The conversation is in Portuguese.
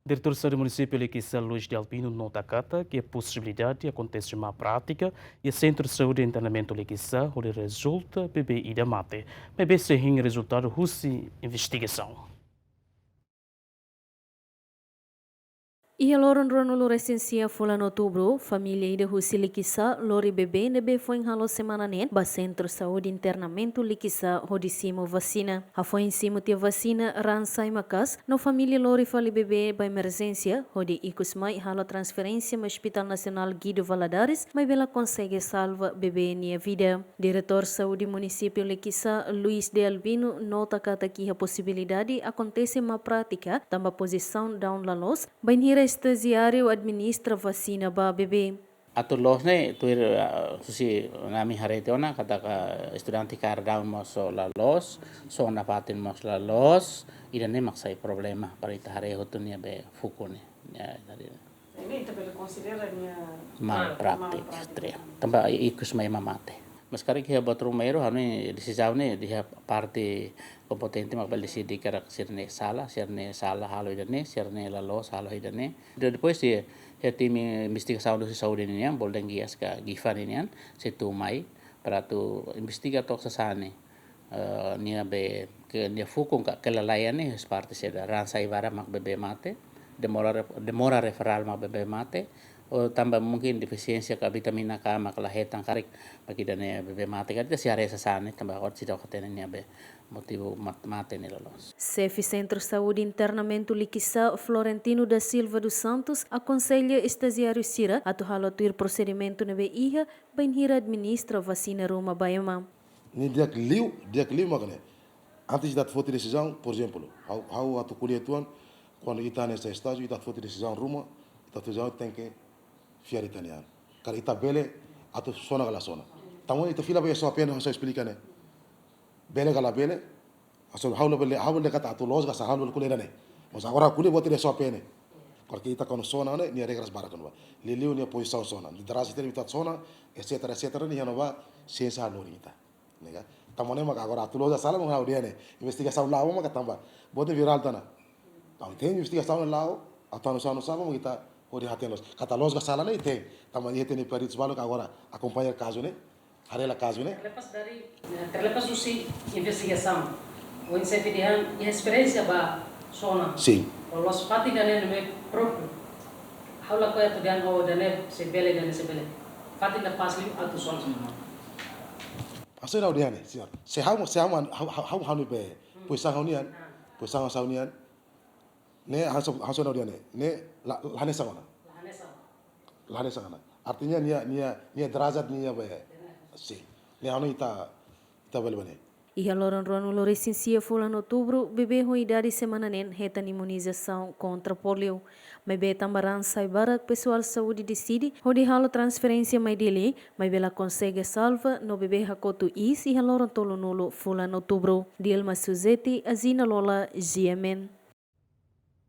Diretor do município Lequissa, Luís de Albino, nota que a possibilidade acontece na prática e o Centro de Saúde e Internamento Lequissa, onde resulta bebê e da mate. Bebê se em resultado russi investigação. E a loron no recensia fulano outubro, família ida husi likisa, lori bebê nebe foi em halo semana nen, ba centro saúde internamento likisa hodisimo vacina. A foi em cima tia vacina ransai makas, no família lori fali bebê ba emergência, hodi ikus mai halo transferência no Hospital Nacional Guido Valadares, mai bela consegue salva bebê nia vida. Diretor saúde município likisa, Luís de Albino, nota kata que a possibilidade acontece na prática, tamba posição down lalos, bainhira estasiário administra vacina ba bebê. Atur los ne tuir susi nami harete ona kata ka estudanti kar daun moso la los so na patin mos la los ida ne maksai problema para ita hare hotunia be fukune ya tadi ini também considera minha mal praktik stria tamba ikus mai mamate mas kari kia batru mairo hani decisão ne dia parte kompetente mak bel decidi kara sirne sala halo idane sirne la los halo idane depois dia ya tim investigação do saúde ini yang boleh gias ka gifan ini yang setu mai para tu investigator sasane nia be ke nia fukung ka kelelayan ni seperti seda ransa ibara mak bebe mate demora referral mak bebe mate o tambah mungkin defisiensi ka vitamina K mak lahetan karik bagi dane bebe mate ka si are sasane tambah ot sida katene nia be motivo mate ni lolos. Chefe Centro Saúde Internamento Liquissa, Florentino da Silva dos Santos, aconselha estagiário Sira a halotuir procedimento na BIA, bainhira administra vacina Roma Baiama. Ni dia liu makanya. Antes da foto decisão, por exemplo, how atu kuliah tuan, quando está nessa estágio, está foto decisão Roma, está decisão tem que fiar italiano. Kalau ita bele atu sona kala sona. Tamu ita fila be so apenas so explica né. Bele kala bele, aso how le kata atu los kasa how le kuliah né. Mas agora kuliah buat dia so apenas. Kalau kita kono sona né, ni regras barakan ba. Liliu ni posição sona. Di darasi teri ita sona, etc ni hano ba ciência lori ita. Nega. Tamone maka agora atu los sala mo dia né. Investigação lá maka tamba. Bote viral tana. Tahu tem investigação lá, atau no sama kita hori hatian los. Kata los ga sala né tem. Tama dia tem peritos balu agora acompanhar caso né. Harela caso né. terlepas usi investigação o insepedian e experiência ba sona Sim. los pati dane me próprio haula ko eto dan o dane sebele pati da pasli atu sona Asal dah dia ni, siapa? How ni be, puisang haunian, puisang haunian, ne hasil dah dia ni, ne lahane sana. Artinya ni derajat ni be, si, ni hauni ita beli. E a loron no recensia fulano outubro, bebê com idade semana nen reta imunização contra polio. Bebê tambaran sai barak pessoal saúde decide, onde halo transferência mai dele, mas bela consegue salva no bebê hakoto is e a loron tolo nulo fulano outubro. Dilma Suzeti, Azina Lola, GMN.